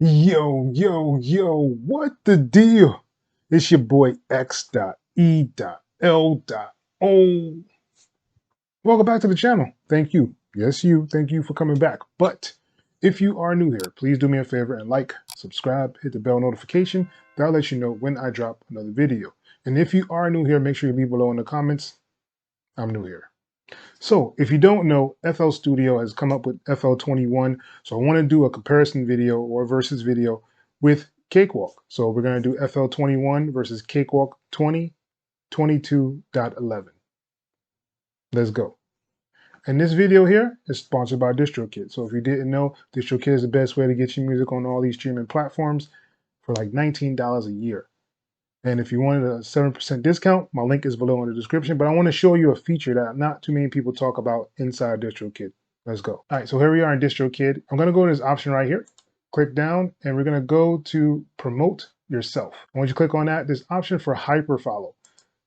Yo, what the deal? It's your boy X.E.L.O. Welcome back to the channel. Thank you. Yes, you. Thank you for coming back. But if you are new here, please do me a favor and like, subscribe, hit the bell notification. That'll let you know when I drop another video. And if you are new here, make sure you leave below in the comments, I'm new here. So if you don't know, FL Studio has come up with FL21. So I want to do a comparison video or versus video with Cakewalk. So we're going to do FL21 versus Cakewalk 2022.11. Let's go. And this video here is sponsored by DistroKid. So if you didn't know, DistroKid is the best way to get your music on all these streaming platforms for like $19 a year. And if you wanted a 7% discount, my link is below in the description. But I want to show you a feature that not too many people talk about inside DistroKid. Let's go. All right, so here we are in DistroKid. I'm going to go to this option right here. Click down, and we're going to go to Promote Yourself. Once you click on that, this option for hyperfollow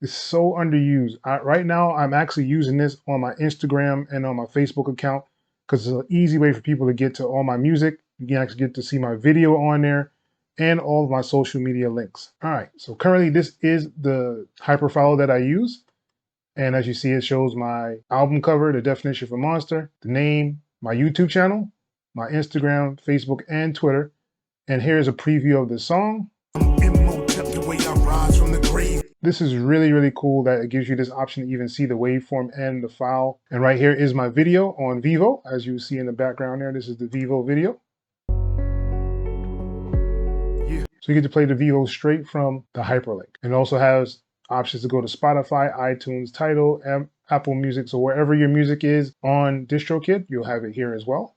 is so underused. Right now, I'm actually using this on my Instagram and on my Facebook account because it's an easy way for people to get to all my music. You can actually get to see my video on there and all of my social media links. All right, so currently this is the hyperfollow that I use. And as you see, it shows my album cover, the definition for Monster, the name, my YouTube channel, my Instagram, Facebook, and Twitter. And here's a preview of the song. This is really cool that it gives you this option to even see the waveform and the file. And right here is my video on Vivo. As you see in the background there, this is the Vivo video. So you get to play the Vivo straight from the hyperlink. And it also has options to go to Spotify, iTunes, Tidal, Apple Music. So wherever your music is on DistroKid, you'll have it here as well.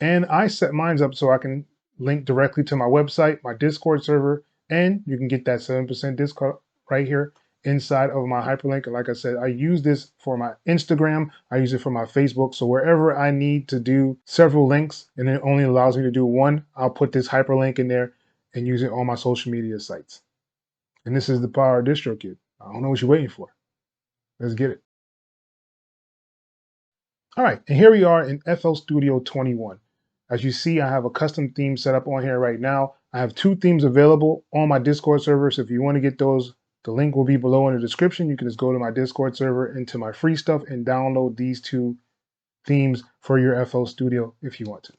And I set mine up so I can link directly to my website, my Discord server, and you can get that 7% discount right here inside of my hyperlink. And like I said, I use this for my Instagram. I use it for my Facebook. So wherever I need to do several links and it only allows me to do one, I'll put this hyperlink in there and use it on my social media sites. And this is the power of DistroKid. I don't know what you're waiting for. Let's get it. All right, and here we are in FL Studio 21. As you see, I have a custom theme set up on here right now. I have 2 themes available on my Discord server. So if you want to get those, the link will be below in the description. You can just go to my Discord server into my free stuff and download these 2 themes for your FL Studio if you want to.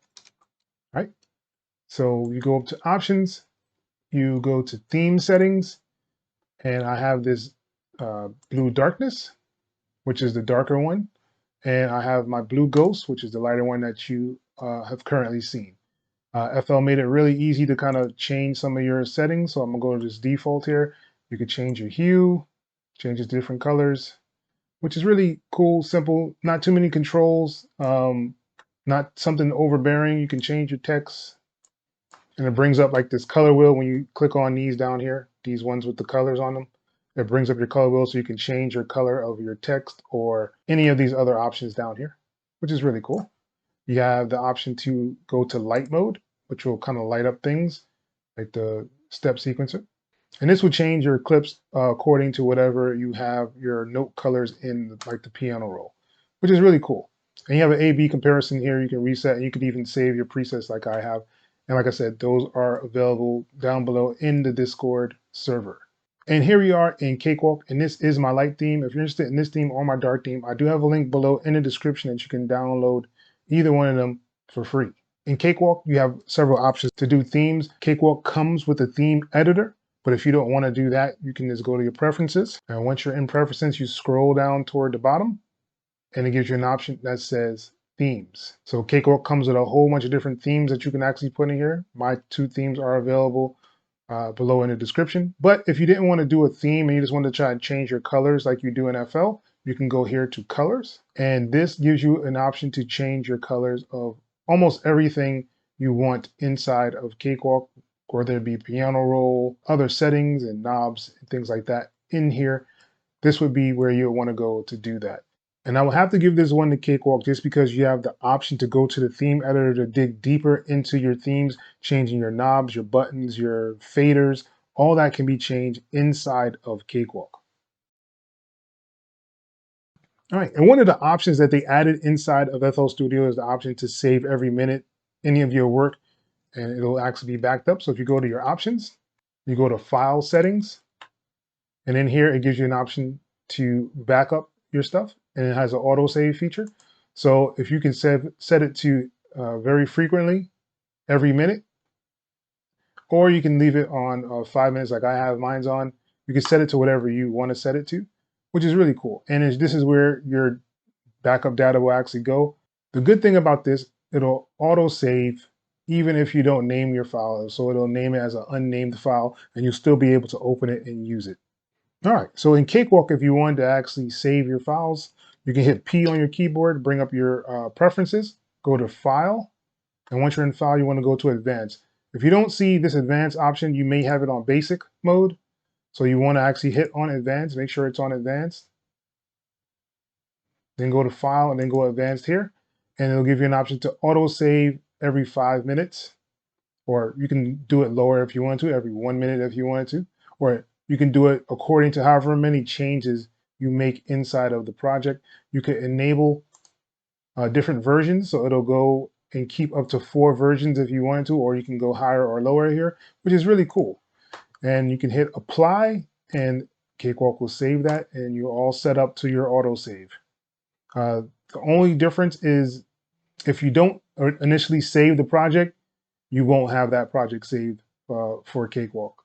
All right, so you go up to options, you go to theme settings, and I have this blue darkness, which is the darker one. And I have my blue ghost, which is the lighter one that you have currently seen. FL made it really easy to kind of change some of your settings. So I'm gonna go to this default here. You can change your hue, change it to different colors, which is really cool, simple, not too many controls, not something overbearing. You can change your text, and it brings up like this color wheel when you click on these down here, these ones with the colors on them. It brings up your color wheel so you can change your color of your text or any of these other options down here, which is really cool. You have the option to go to light mode, which will kind of light up things like the step sequencer. And this will change your clips according to whatever you have your note colors in, like the piano roll, which is really cool. And you have an A/B comparison here. You can reset and you can even save your presets like I have. And like I said, those are available down below in the Discord server. And here we are in Cakewalk, and this is my light theme. If you're interested in this theme or my dark theme, I do have a link below in the description that you can download either one of them for free. In Cakewalk, you have several options to do themes. Cakewalk comes with a theme editor, but if you don't want to do that, you can just go to your preferences. And once you're in preferences, you scroll down toward the bottom, and it gives you an option that says themes. So Cakewalk comes with a whole bunch of different themes that you can actually put in here. My 2 themes are available below in the description. But if you didn't want to do a theme and you just want to try and change your colors like you do in FL, you can go here to colors. And this gives you an option to change your colors of almost everything you want inside of Cakewalk, whether it be piano roll, other settings and knobs and things like that in here. This would be where you want to go to do that. And I will have to give this one to Cakewalk just because you have the option to go to the theme editor to dig deeper into your themes, changing your knobs, your buttons, your faders, all that can be changed inside of Cakewalk. All right, and one of the options that they added inside of FL Studio is the option to save every minute any of your work. and it'll actually be backed up. So if you go to your options, you go to file settings, and in here it gives you an option to back up your stuff, and it has an autosave feature. So if you can set it to very frequently, every minute, or you can leave it on 5 minutes like I have mine's on. You can set it to whatever you want to set it to, which is really cool. And this is where your backup data will actually go. The good thing about this, it'll auto save even if you don't name your file. So it'll name it as an unnamed file and you'll still be able to open it and use it. All right, so in Cakewalk, if you wanted to actually save your files, you can hit P on your keyboard, bring up your preferences, go to File, and once you're in File, you want to go to Advanced. If you don't see this Advanced option, you may have it on Basic mode. So you want to actually hit on Advanced, make sure it's on Advanced. Then go to File and then go Advanced here. And it'll give you an option to auto save every 5 minutes. Or you can do it lower if you want to, every 1 minute if you wanted to. Or you can do it according to however many changes you make inside of the project. You can enable different versions. So it'll go and keep up to 4 versions if you wanted to, or you can go higher or lower here, which is really cool. And you can hit apply and Cakewalk will save that and you're all set up to your autosave. The only difference is if you don't initially save the project, you won't have that project saved for Cakewalk.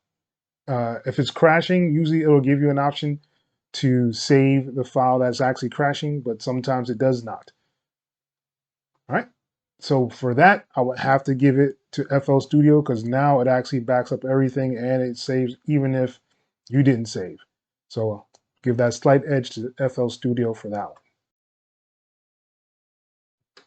If it's crashing, usually it'll give you an option to save the file that's actually crashing, but sometimes it does not. All right. So for that, I would have to give it to FL Studio because now it actually backs up everything and it saves even if you didn't save. So give that slight edge to FL Studio for that one.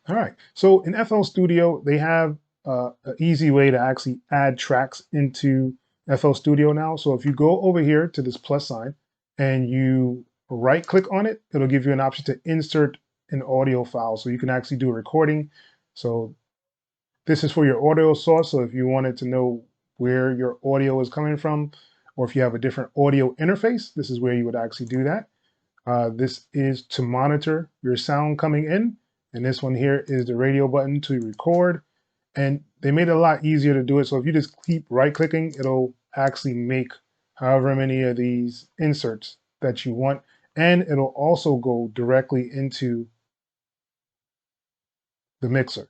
All right. So in FL Studio, they have an easy way to actually add tracks into FL Studio now. So if you go over here to this plus sign and you right click on it, it'll give you an option to insert an audio file. So you can actually do a recording. So this is for your audio source. So if you wanted to know where your audio is coming from, or if you have a different audio interface, this is where you would actually do that. This is to monitor your sound coming in. And this one here is the radio button to record. And they made it a lot easier to do it. So if you just keep right clicking, it'll actually make however many of these inserts that you want. And it'll also go directly into the mixer.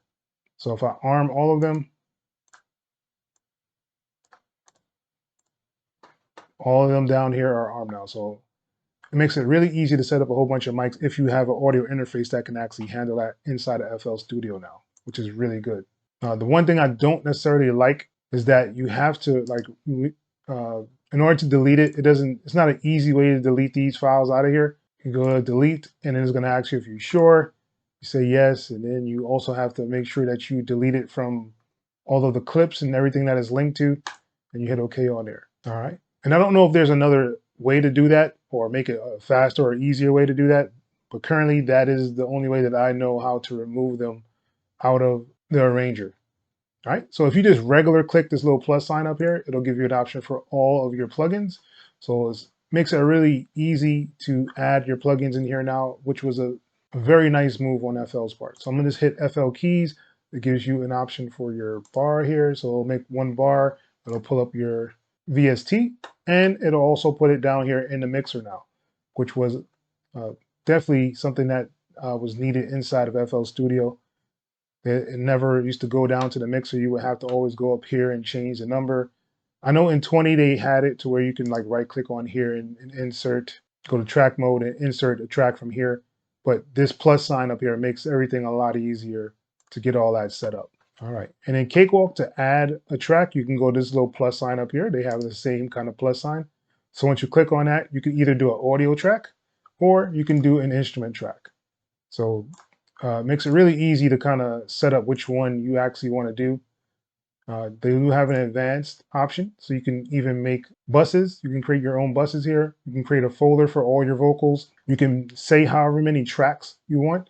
So if I arm all of them, all of them down here are armed now. So it makes it really easy to set up a whole bunch of mics if you have an audio interface that can actually handle that inside of FL Studio now, which is really good. The one thing I don't necessarily like is that you have to in order to delete it, it's not an easy way to delete these files out of here. You go to delete and then it's going to ask you if you're sure. You say yes, and then you also have to make sure that you delete it from all of the clips and everything that is linked to, and you hit OK on there. All right. And I don't know if there's another way to do that or make it a faster or easier way to do that, but currently that is the only way that I know how to remove them out of the arranger. All right, so if you just regular click this little plus sign up here, it'll give you an option for all of your plugins. So it makes it really easy to add your plugins in here now, which was a very nice move on FL's part. So I'm gonna just hit FL keys. It gives you an option for your bar here. So it'll make one bar, it'll pull up your VST, and it'll also put it down here in the mixer now, which was definitely something that was needed inside of FL Studio. It never used to go down to the mixer. You would have to always go up here and change the number. I know in 20 they had it to where you can like right click on here and insert, go to track mode and insert a track from here. But this plus sign up here makes everything a lot easier to get all that set up. All right, and in Cakewalk, to add a track, you can go to this little plus sign up here. They have the same kind of plus sign. So once you click on that, you can either do an audio track or you can do an instrument track. So it makes it really easy to kind of set up which one you actually want to do. They do have an advanced option, so you can even make buses. You can create your own buses here. You can create a folder for all your vocals. You can say however many tracks you want.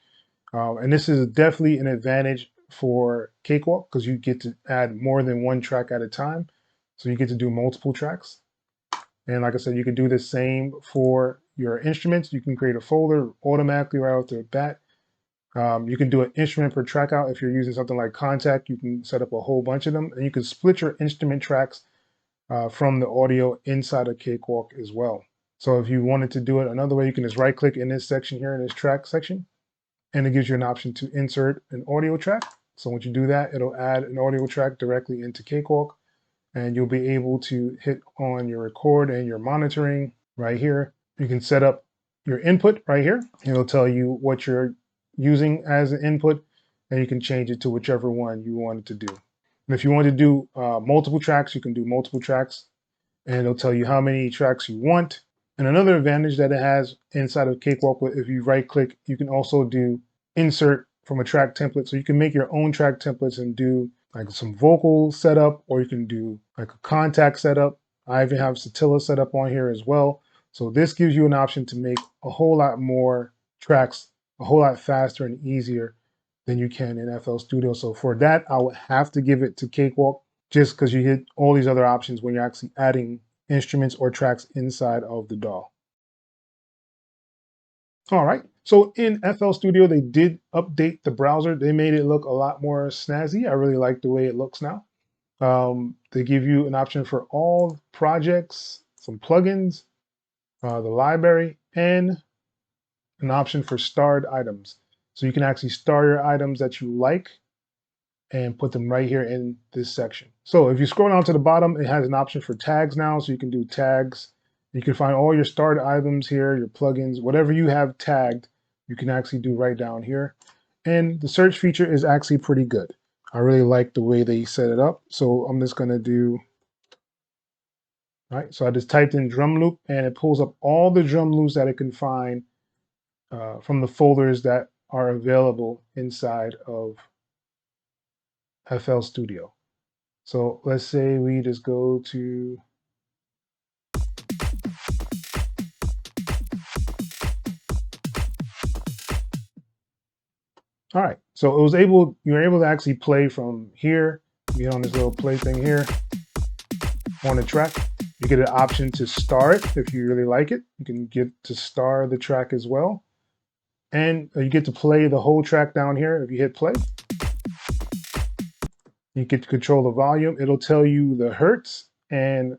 And this is definitely an advantage for Cakewalk because you get to add more than one track at a time. So you get to do multiple tracks. And like I said, you can do the same for your instruments. You can create a folder automatically right off the bat. You can do an instrument per track out. If you're using something like Contact, you can set up a whole bunch of them, and you can split your instrument tracks from the audio inside of Cakewalk as well. So if you wanted to do it another way, you can just right click in this section here in this track section, and it gives you an option to insert an audio track. So once you do that, it'll add an audio track directly into Cakewalk, and you'll be able to hit on your record and your monitoring right here. You can set up your input right here. It'll tell you what you're using as an input, and you can change it to whichever one you want it to do. And if you want to do multiple tracks, you can do multiple tracks, and it'll tell you how many tracks you want. And another advantage that it has inside of Cakewalk, if you right click, you can also do insert from a track template. So you can make your own track templates and do like some vocal setup, or you can do like a contact setup. I even have Satilla set up on here as well. So this gives you an option to make a whole lot more tracks a whole lot faster and easier than you can in FL Studio. So for that, I would have to give it to Cakewalk, just because you hit all these other options when you're actually adding instruments or tracks inside of the DAW. All right, so in FL Studio, they did update the browser. They made it look a lot more snazzy. I really like the way it looks now. They give you an option for all projects, some plugins, the library, and an option for starred items. So you can actually star your items that you like and put them right here in this section. So if you scroll down to the bottom, it has an option for tags now. So you can do tags. You can find all your starred items here, your plugins, whatever you have tagged, you can actually do right down here. And the search feature is actually pretty good. I really like the way they set it up. So I'm just going to do, all right, so I just typed in drum loop, and it pulls up all the drum loops that it can find from the folders that are available inside of FL Studio. So let's say we just go to, all right, so you're able to actually play from here. You get on this little play thing here on the track. You get an option to star it if you really like it. You can get to star the track as well. And you get to play the whole track down here. If you hit play, you get to control the volume. It'll tell you the hertz, and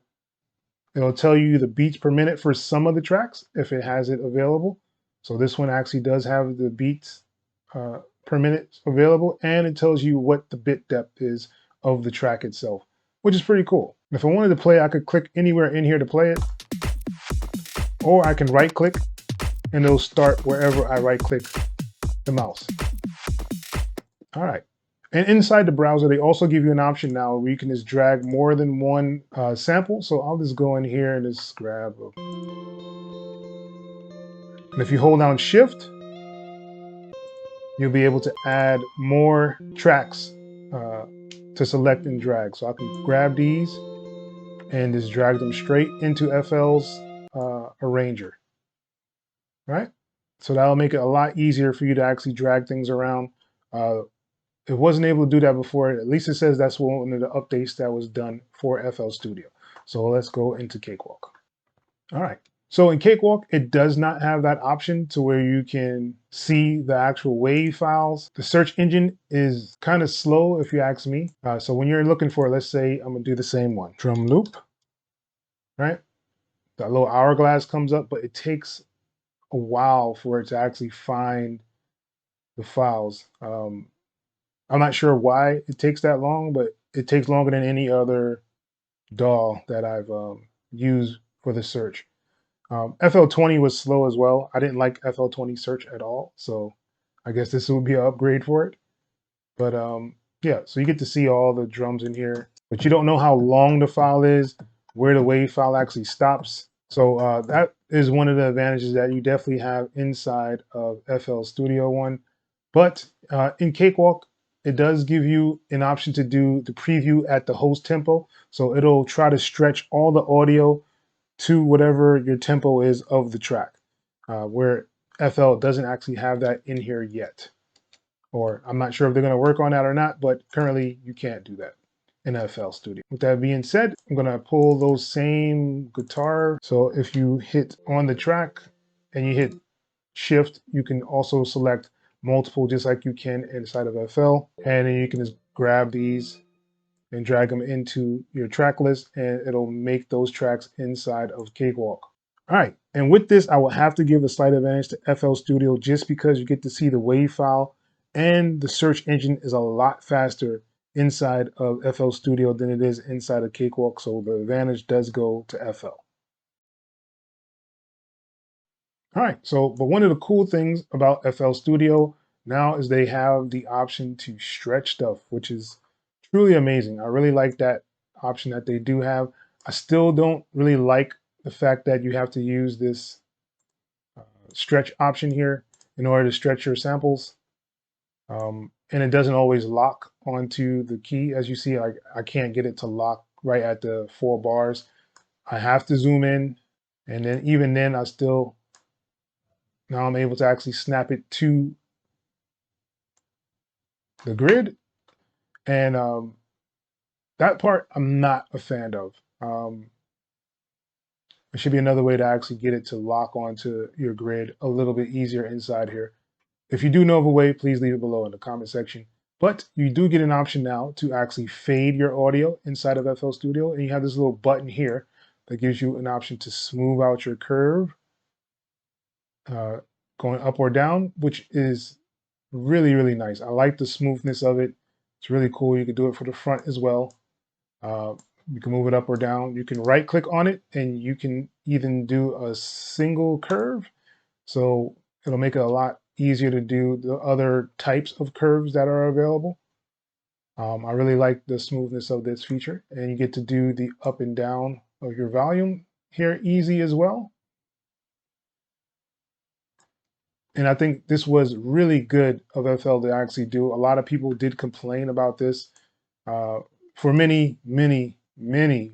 it'll tell you the beats per minute for some of the tracks if it has it available. So this one actually does have the beats per minute available, and it tells you what the bit depth is of the track itself, which is pretty cool. If I wanted to play, I could click anywhere in here to play it, or I can right click and it'll start wherever I right click the mouse. All right. And inside the browser, they also give you an option now where you can just drag more than one sample. So I'll just go in here and just grab a... And if you hold down Shift, you'll be able to add more tracks to select and drag. So I can grab these and just drag them straight into FL's arranger, right? So that'll make it a lot easier for you to actually drag things around. It wasn't able to do that before. At least it says that's one of the updates that was done for FL Studio. So let's go into Cakewalk. All right. So in Cakewalk, it does not have that option to where you can see the actual WAV files. The search engine is kind of slow if you ask me. So when you're looking for, let's say I'm gonna do the same one, drum loop, right? That little hourglass comes up, but it takes a while for it to actually find the files. I'm not sure why it takes that long, but it takes longer than any other DAW that I've used for the search. FL20 was slow as well. I didn't like FL20 search at all, so I guess this would be an upgrade for it. But yeah, so you get to see all the drums in here, but you don't know how long the file is, where the WAV file actually stops. So that is one of the advantages that you definitely have inside of FL Studio One. But in Cakewalk, it does give you an option to do the preview at the host tempo. So it'll try to stretch all the audio to whatever your tempo is of the track, where FL doesn't actually have that in here yet. Or I'm not sure if they're going to work on that or not, but currently you can't do that in FL Studio. With that being said, I'm going to pull those same guitar. So if you hit on the track and you hit Shift, you can also select multiple just like you can inside of FL. And then you can just grab these and drag them into your track list, and it'll make those tracks inside of Cakewalk. All right, and with this, I will have to give a slight advantage to FL Studio just because you get to see the WAV file, and the search engine is a lot faster inside of FL Studio than it is inside of Cakewalk, so the advantage does go to FL. All right, so, but one of the cool things about FL Studio now is they have the option to stretch stuff, which is truly amazing. I really like that option that they do have. I still don't really like the fact that you have to use this stretch option here in order to stretch your samples. And it doesn't always lock onto the key. As you see, I can't get it to lock right at the 4 bars. I have to zoom in, and then even then now I'm able to actually snap it to the grid. And that part I'm not a fan of. There should be another way to actually get it to lock onto your grid a little bit easier inside here. If you do know of a way, please leave it below in the comment section. But you do get an option now to actually fade your audio inside of FL Studio. And you have this little button here that gives you an option to smooth out your curve going up or down, which is really, really nice. I like the smoothness of it. It's really cool. You can do it for the front as well. You can move it up or down. You can right click on it and you can even do a single curve. So it'll make it a lot easier to do the other types of curves that are available. I really like the smoothness of this feature, and you get to do the up and down of your volume here easy as well. And I think this was really good of FL to actually do. A lot of people did complain about this. For many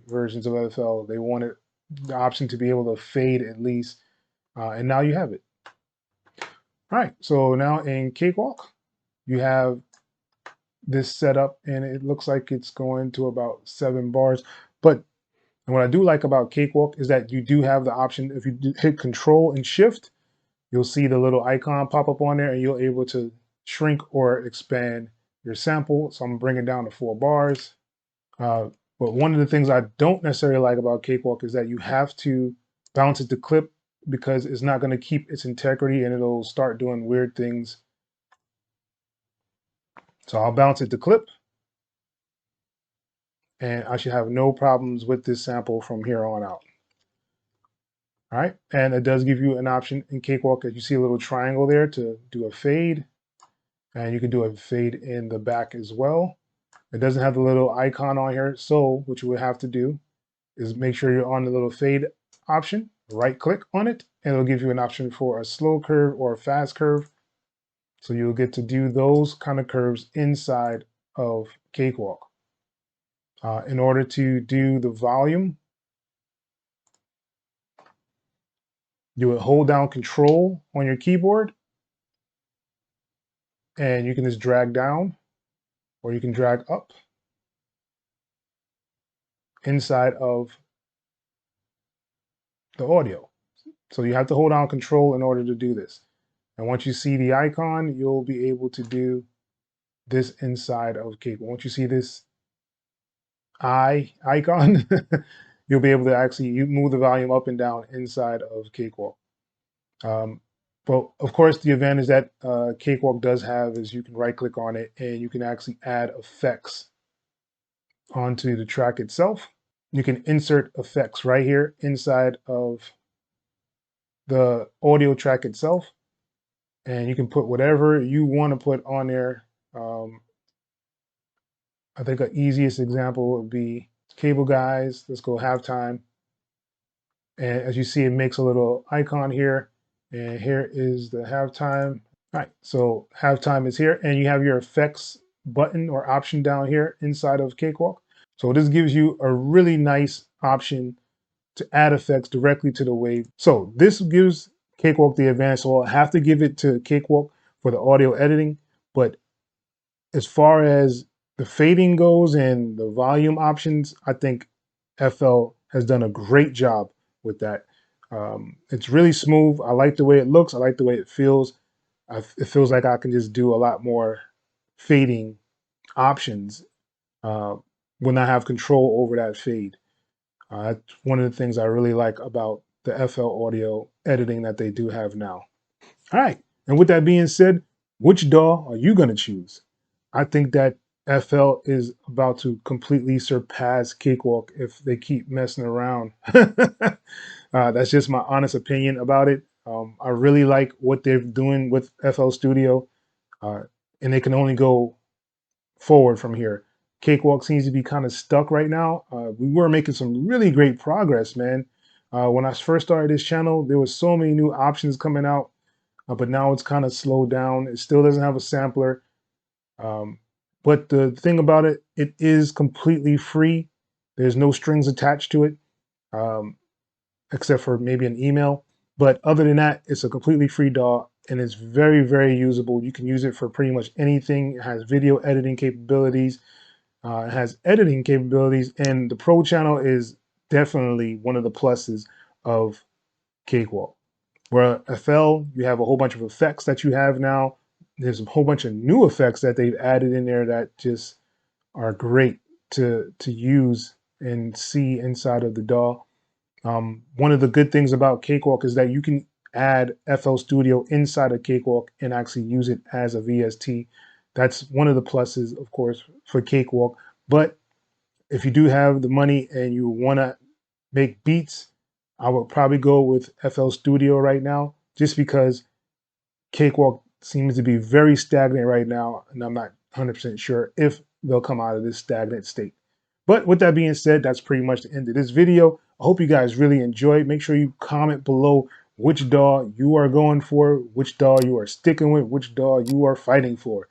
versions of FL, they wanted the option to be able to fade at least, and now you have it. All right, so now in Cakewalk, you have this set up, and it looks like it's going to about 7 bars. But what I do like about Cakewalk is that you do have the option, if you hit Control and Shift, you'll see the little icon pop up on there, and you're able to shrink or expand your sample. So I'm bringing down to 4 bars. But one of the things I don't necessarily like about Cakewalk is that you have to bounce it to clip, because it's not going to keep its integrity and it'll start doing weird things. So I'll bounce it to clip, and I should have no problems with this sample from here on out. All right, and it does give you an option in Cakewalk, as you see a little triangle there, to do a fade, and you can do a fade in the back as well. It doesn't have the little icon on here, so what you would have to do is make sure you're on the little fade option, right click on it, and it'll give you an option for a slow curve or a fast curve. So you'll get to do those kind of curves inside of Cakewalk. In order to do the volume, you would hold down Control on your keyboard, and you can just drag down, or you can drag up inside of the audio. So you have to hold down Control in order to do this. And once you see the icon, you'll be able to do this inside of Cakewalk. Once you see this icon, you'll be able to actually move the volume up and down inside of Cakewalk. But of course, the advantage that Cakewalk does have is you can right click on it and you can actually add effects onto the track itself. You can insert effects right here inside of the audio track itself, and you can put whatever you want to put on there. I think an easiest example would be Cable Guys. Let's go halftime. And as you see, it makes a little icon here. And here is the halftime. All right, so halftime is here, and you have your effects button or option down here inside of Cakewalk. So this gives you a really nice option to add effects directly to the wave. So this gives Cakewalk the advantage. So I'll have to give it to Cakewalk for the audio editing. But as far as the fading goes and the volume options, I think FL has done a great job with that. It's really smooth. I like the way it looks. I like the way it feels. it feels like I can just do a lot more fading options uh, when I have control over that fade. That's one of the things I really like about the FL Audio editing that they do have now. All right. And with that being said, which DAW are you going to choose? I think that FL is about to completely surpass Cakewalk if they keep messing around. That's just my honest opinion about it. I really like what they're doing with FL Studio, uh, and they can only go forward from here. Cakewalk seems to be kind of stuck right now. We were making some really great progress, man. When I first started this channel, there was so many new options coming out, but now it's kind of slowed down. It still doesn't have a sampler. Um, but the thing about it, it is completely free. There's no strings attached to it, um, except for maybe an email. But other than that, it's a completely free DAW and it's very, very usable. You can use it for pretty much anything. It has video editing capabilities. It has editing capabilities, and the Pro channel is definitely one of the pluses of Cakewalk. Where FL, you have a whole bunch of effects that you have now. There's a whole bunch of new effects that they've added in there that just are great to use and see inside of the DAW. One of the good things about Cakewalk is that you can add FL Studio inside of Cakewalk and actually use it as a VST. That's one of the pluses, of course, for Cakewalk. But if you do have the money and you want to make beats, I would probably go with FL Studio right now, just because Cakewalk seems to be very stagnant right now, and I'm not 100% sure if they'll come out of this stagnant state. But with that being said, that's pretty much the end of this video. I hope you guys really enjoyed. Make sure you comment below which DAW you are going for, which DAW you are sticking with, which DAW you are fighting for.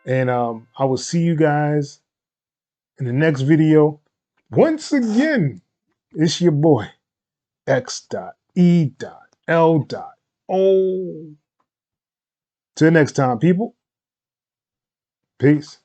And I will see you guys in the next video. Once again, it's your boy, X.E.L.O. Till next time, people. Peace.